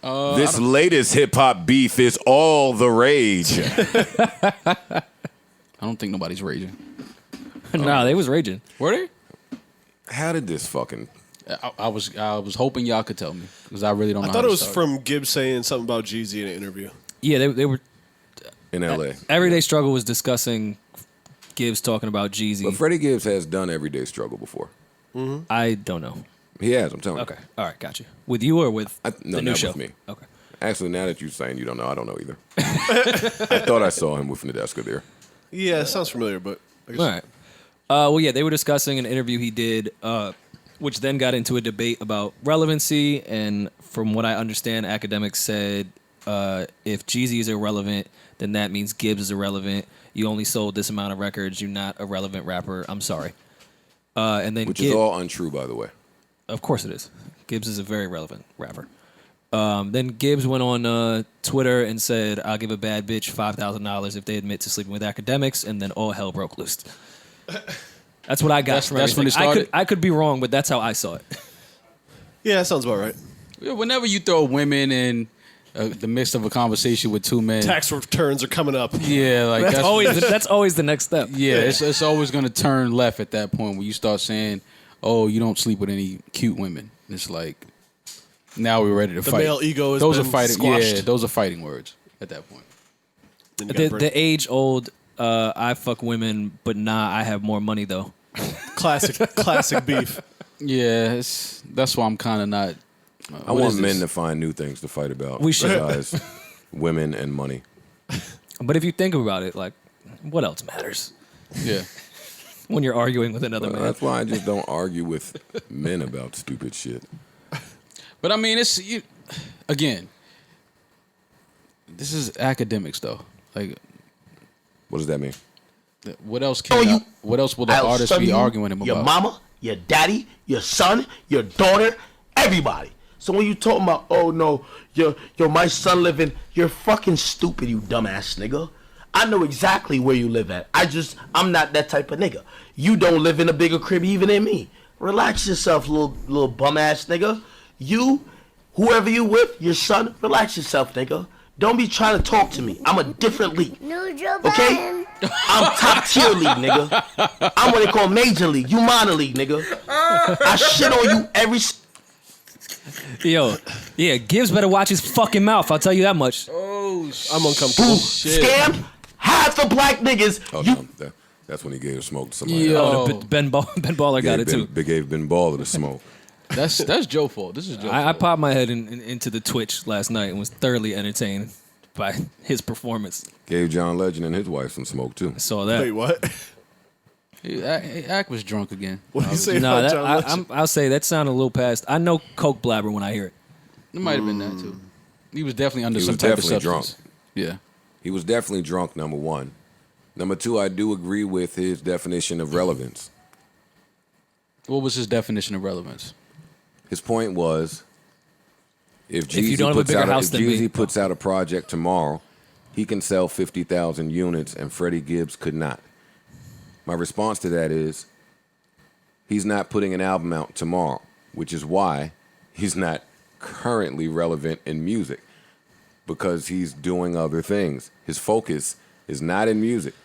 This latest hip-hop beef is all the rage. I don't think nobody's raging. Nah, they was raging. Were they? How did this fucking... I was hoping y'all could tell me because I really don't know. I thought it was from Gibbs saying something about Jeezy in an interview. Yeah, they were... In L.A. Everyday Struggle was discussing Gibbs talking about Jeezy. But Freddie Gibbs has done Everyday Struggle before. Mm-hmm. I don't know. He has, I'm telling you. Okay, all right, got you. With you or with no, the new not show? with me. Okay. Actually, now that you're saying you don't know, I don't know either. I thought I saw him with Nadeska there. Yeah, it sounds familiar, but... I guess All right. Well, yeah, they were discussing an interview he did, which then got into a debate about relevancy. And from what I understand, Akademiks said if Jeezy is irrelevant, then that means Gibbs is irrelevant. You only sold this amount of records. You're not a relevant rapper. I'm sorry. And then Which is all untrue, by the way. Of course it is. Gibbs is a very relevant rapper. Then Gibbs went on Twitter and said, I'll give a bad bitch $5,000 if they admit to sleeping with Akademiks, and then all hell broke loose. That's what I got from that's when it started? I could be wrong, but that's how I saw it. Yeah, that sounds about right. Whenever you throw women in the midst of a conversation with two men, Tax returns are coming up. yeah, like That's always the next step. yeah, it's always going to turn left at that point when you start saying, "Oh, you don't sleep with any cute women." It's like now we're ready to The fight. male ego has those been are fighting. squashed. Yeah, those are fighting words at that point. Then you got The age old, I fuck women, but nah, I have more money though. classic beef. Yeah, that's why I'm kind of not. I want men to find new things to fight about. We should. Besides women and money. But if you think about it, like, what else matters Yeah. when you're arguing with another man? That's why I just don't argue with men about stupid shit. But I mean, again, this is academics though. Like, What does that mean? what else what else will the I'll artist son be you, arguing him your about? mama, your daddy, your son, your daughter, everybody. So when you talking about, oh no, my son living, you're fucking stupid, you dumbass nigga. I know exactly where you live at. I'm not that type of nigga. You don't live in a bigger crib even than me. Relax yourself, little bum ass nigga. You, whoever you with, your son, relax yourself, nigga. Don't be trying to talk to me. I'm a different league. Okay? I'm top tier league, nigga. I'm what they call major league. You minor league, nigga. I shit on you every... Yo, yeah, Gibbs better watch his fucking mouth. I'll tell you that much. Oh, shit. I'm uncomfortable. Who scammed half the black niggas. Oh, You no, that's when he gave smoke to somebody. Yo. else. Oh, Ben Baller got it too. They gave Ben Baller the smoke. That's Joe's fault. This is Joe's I fault. popped my head into the Twitch last night and was thoroughly entertained by his performance. Gave John Legend and his wife some smoke, too. Saw that. Wait, what? Ack was drunk again. What do you say No, about John Legend? I'll say that sounded a little past. I know coke blabber when I hear it. It might have been that too. He was definitely under He some was type of definitely substance. drunk. Yeah. He was definitely drunk, number one. Number two, I do agree with his definition of relevance. What was his definition of relevance? His point was, if you don't have a puts bigger out house than me. Jeezy puts out a project tomorrow, he can sell 50,000 units, and Freddie Gibbs could not. My response to that is, he's not putting an album out tomorrow, which is why he's not currently relevant in music, because he's doing other things. His focus is not in music.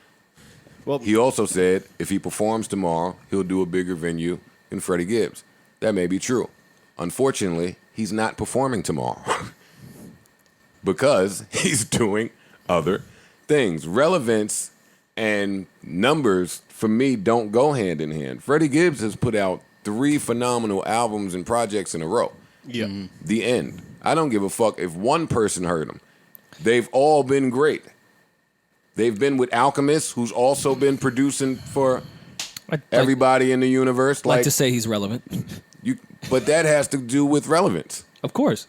Well, He also said if he performs tomorrow, he'll do a bigger venue than Freddie Gibbs. That may be true. Unfortunately, he's not performing tomorrow because he's doing other things. Relevance and numbers, for me, don't go hand in hand. Freddie Gibbs has put out 3 phenomenal albums and projects in a row. yeah. The end. I don't give a fuck if one person heard him. They've all been great. They've been with Alchemist, who's also been producing for everybody in the universe. Like to say he's relevant. But that has to do with relevance. Of course.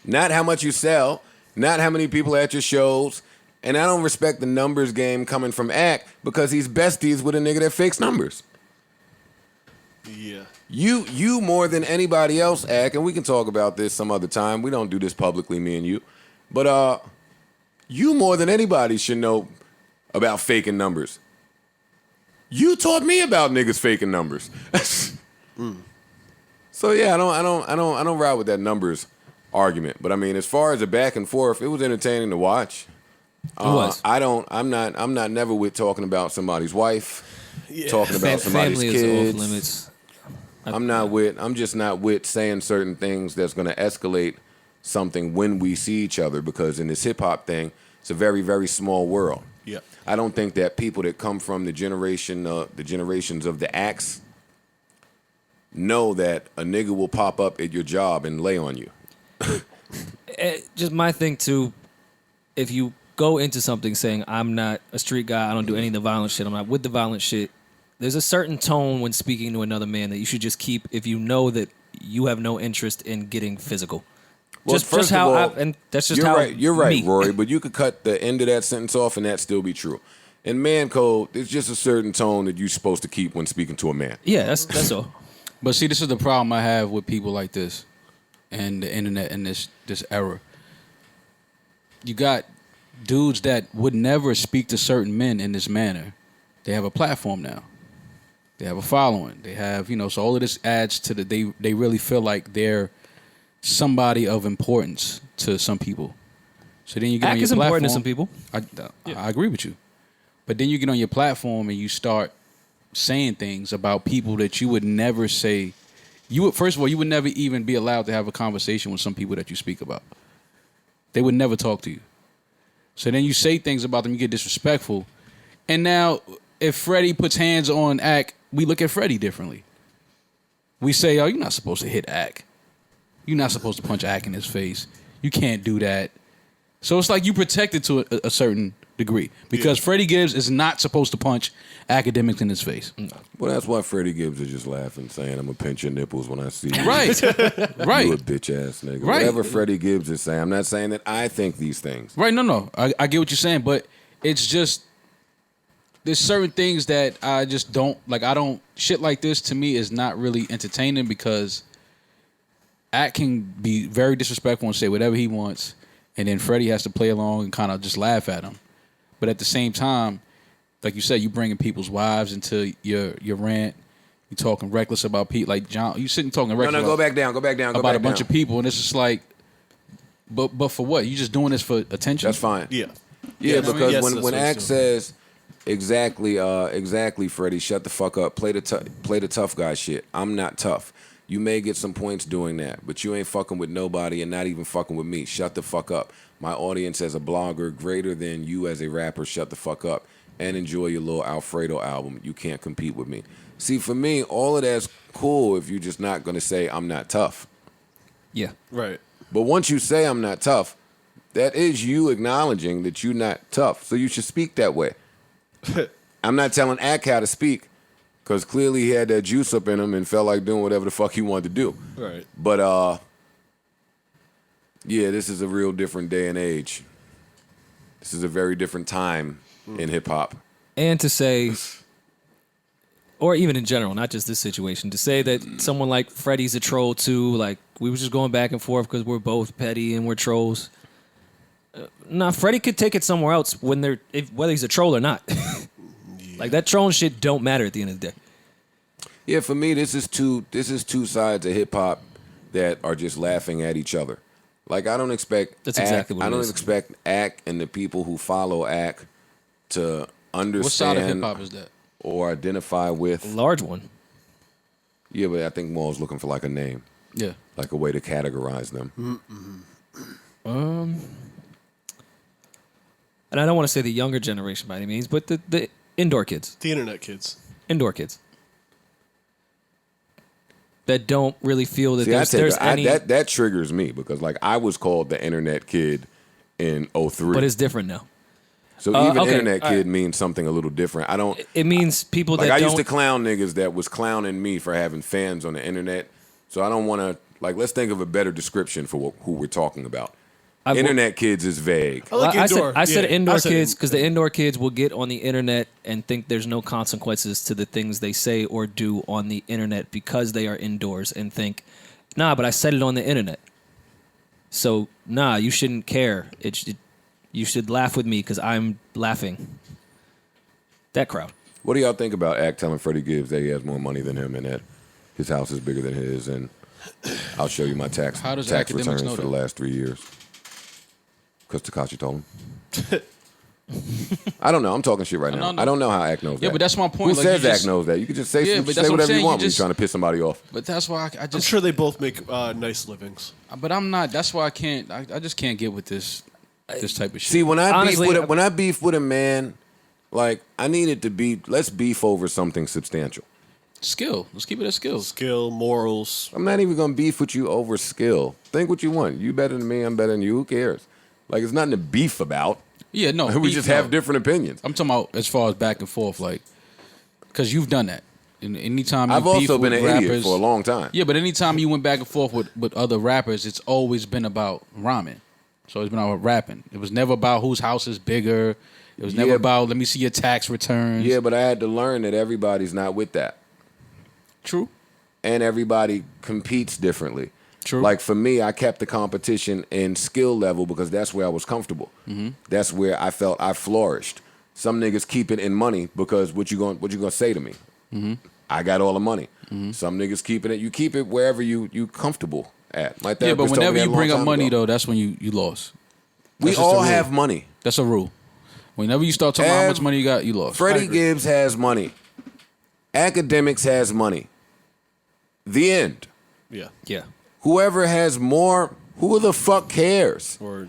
Not how much you sell, not how many people are at your shows. And I don't respect the numbers game coming from Ack because he's besties with a nigga that fakes numbers. Yeah. You more than anybody else, Ack, and we can talk about this some other time. We don't do this publicly, me and you. But you more than anybody should know about faking numbers. You taught me about niggas faking numbers. So yeah, I don't ride with that numbers argument. But I mean, as far as the back and forth, it was entertaining to watch. It was. I'm not never with talking about somebody's wife, talking about somebody's Family kids. is off limits. I'm just not with saying certain things that's going to escalate something when we see each other, because in this hip hop thing, it's a very, very small world. Yeah. I don't think that people that come from the generations of the acts know that a nigga will pop up at your job and lay on you. Just my thing too, if you go into something saying I'm not a street guy, I don't do any of the violent shit, I'm not with the violent shit, there's a certain tone when speaking to another man that you should just keep if you know that you have no interest in getting physical. Well, just how and that's just you're how right. You're right, me. Rory. But you could cut the end of that sentence off, and that still be true. In man code, there's just a certain tone that you're supposed to keep when speaking to a man. Yeah, that's all. But see, this is the problem I have with people like this and the internet and this era. You got dudes that would never speak to certain men in this manner. They have a platform now. They have a following. They have, so all of this adds to they really feel like they're somebody of importance to some people. So then you get on your Act is platform. important to some people. I agree with you. But then you get on your platform and you start saying things about people that you would never say. First of all, you would never even be allowed to have a conversation with some people that you speak about. They would never talk to you. So then you say things about them, you get disrespectful. And now, if Freddie puts hands on Ak, we look at Freddie differently. We say, oh, you're not supposed to hit Ak. You're not supposed to punch Ak in his face. You can't do that. So it's like you protected to a certain degree. Because Freddie Gibbs is not supposed to punch Akademiks in his face. Well, that's why Freddie Gibbs is just laughing, saying, I'm going to pinch your nipples when I see you. Right. Right. You a bitch-ass nigga. Right. Whatever Freddie Gibbs is saying. I'm not saying that I think these things. Right, no. I get what you're saying, but it's just, there's certain things that I just don't, shit like this to me is not really entertaining because Ak can be very disrespectful and say whatever he wants, and then Freddie has to play along and kind of just laugh at him. But at the same time, like you said, you bringing people's wives into your rant. You talking reckless about people. Like John, you sitting talking reckless. No, go back down. About a bunch of people, and it's just like, but for what? You just doing this for attention? That's fine. Yeah. Yeah, because Yes, when that's what Ak he's doing. says, exactly, Freddie, shut the fuck up. Play the tough guy shit. I'm not tough. You may get some points doing that, but you ain't fucking with nobody and not even fucking with me. Shut the fuck up. My audience as a blogger greater than you as a rapper. Shut the fuck up and enjoy your little Alfredo album. You can't compete with me. See, for me, all of that's cool if you're just not going to say I'm not tough. Yeah. Right. But once you say I'm not tough, that is you acknowledging that you're not tough. So you should speak that way. I'm not telling Ak how to speak because clearly he had that juice up in him and felt like doing whatever the fuck he wanted to do. Right. But, yeah, this is a real different day and age. This is a very different time in hip-hop. And to say, or even in general, not just this situation, to say that someone like Freddie's a troll too, like we were just going back and forth because we're both petty and we're trolls. Nah, Freddie could take it somewhere else whether he's a troll or not. Like that trolling shit don't matter at the end of the day. Yeah, for me, this is two sides of hip-hop that are just laughing at each other. Like, I don't expect That's exactly what it is. expect Ak and the people who follow Ak to understand What side of hip hop is that? or identify with. Large one. Yeah, but I think Maul's looking for like a name, Yeah. like a way to categorize them. And I don't want to say the younger generation by any means, but the indoor kids. The internet kids. Indoor kids. That don't really feel that See, there's any... that triggers me because like I was called the internet kid in 03. But it's different now. So even okay, internet all kid right. means something a little different. I don't It means people like that I don't... used to clown niggas that was clowning me for having fans on the internet. So I don't want to like let's think of a better description for who we're talking about. Internet kids is vague. I like indoor. I said Yeah, indoor I said kids because the indoor kids will get on the internet and think there's no consequences to the things they say or do on the internet because they are indoors and think, nah, but I said it on the internet. So, nah, you shouldn't care. You should laugh with me because I'm laughing. That crowd. What do y'all think about Ak telling Freddie Gibbs that he has more money than him and that his house is bigger than his and I'll show you my tax How does tax Akademiks returns know for that? the last 3 years. Because Takashi told him. I don't know. I'm talking shit right now. no. I don't know how Ak knows that. Yeah, but that's my point. Who Like, says you Ak just- knows that? You can just say, Yeah, but say that's what I'm whatever saying. you You want when you're just- trying to piss somebody off. But that's why I I'm just. sure they both make nice livings. But I'm not. That's why I can't. I just can't get with this type of shit. See, when I Honestly, beef with a man, like I need it to be. Let's beef over something substantial. skill. Let's keep it as skills. Skill, morals. I'm not even gonna beef with you over skill. Think what you want. You better than me. I'm better than you. Who cares? Like it's nothing to beef about. Yeah, no. We beef, just no. have different opinions. I'm talking about as far as back and forth, like, because you've done that. And anytime you I've beef also been with an rappers, idiot for a long time. Yeah, but anytime you went back and forth with other rappers, it's always been about rhyming. So it's been about rapping. It was never about whose house is bigger. It was never Yeah. about let me see your tax returns. Yeah, but I had to learn that everybody's not with that. True. And everybody competes differently. True. Like for me, I kept the competition in skill level because that's where I was comfortable. Mm-hmm. That's where I felt I flourished. Some niggas keep it in money because what you gonna say to me? Mm-hmm. I got all the money. Some niggas keeping it. You keep it wherever you comfortable at. My Yeah, but therapist told me whenever that a you long bring up time money, ago. though, that's when you lost. We That's just a all rule. have money. That's a rule. Whenever you start talking about how much Ev- money you got, you lost. Freddie Gibbs has money. Akademiks has money. The end. Yeah. Yeah. Whoever has more, who the fuck cares? Or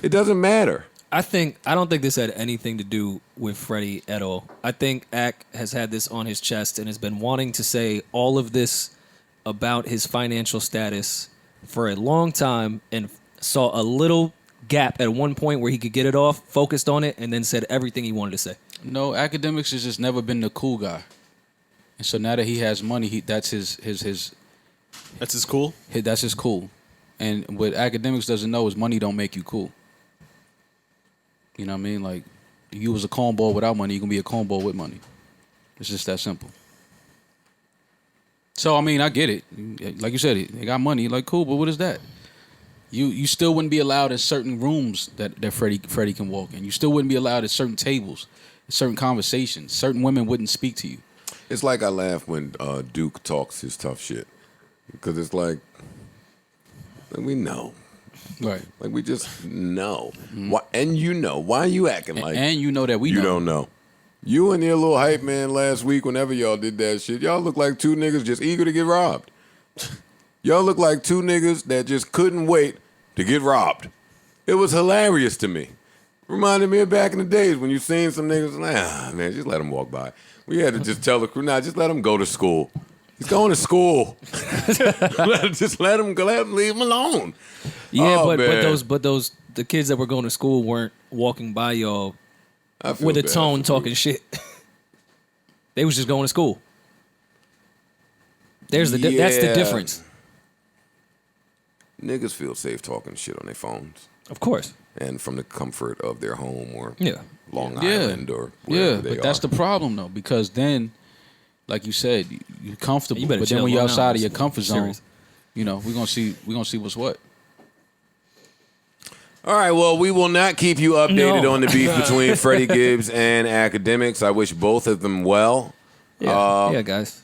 It doesn't matter. I don't think this had anything to do with Freddie at all. I think Ak has had this on his chest and has been wanting to say all of this about his financial status for a long time and saw a little gap at one point where he could get it off, focused on it, and then said everything he wanted to say. No, Akademiks has just never been the cool guy. And so now that he has money, that's his that's his cool. that's his cool. And what Akademiks doesn't know is money don't make you cool. You know what I mean? Like, if you was a cornball without money, you can be a cornball with money. It's just that simple. So, I mean, I get it. Like you said, they got money. Like, cool, but what is that? You still wouldn't be allowed in certain rooms that Freddie can walk in. You still wouldn't be allowed at certain tables, certain conversations. Certain women wouldn't speak to you. It's like I laugh when Duke talks his tough shit. Because it's like we know. Right. Like we just know. Why, and you know. Why are you acting like And you know that we you know. don't know? You and your little hype man last week, whenever y'all did that shit, y'all look like two niggas just eager to get robbed. Y'all look like two niggas that just couldn't wait to get robbed. It was hilarious to me. Reminded me of back in the days when you seen some niggas, like, man, just let them walk by. We had to just tell the crew, nah, just let him go to school. He's going to school. Just let him go. Let him leave him alone. Yeah, Oh, but man. those the kids that were going to school weren't walking by y'all I feel with a bad tone for talking shit. They was just going to school. That's the Yeah. difference. Niggas feel safe talking shit on their phones Of course. and from the comfort of their home or Yeah. Long Yeah. Island or wherever Yeah, they but are. that's the problem, though, because then, like you said, you're comfortable. You better But then chill when you're Long outside Island. of your comfort zone, Serious. you know, we're gonna see what's what. All right, well, we will not keep you updated No. on the beef between Freddie Gibbs and Akademiks. I wish both of them well. Yeah, yeah, guys.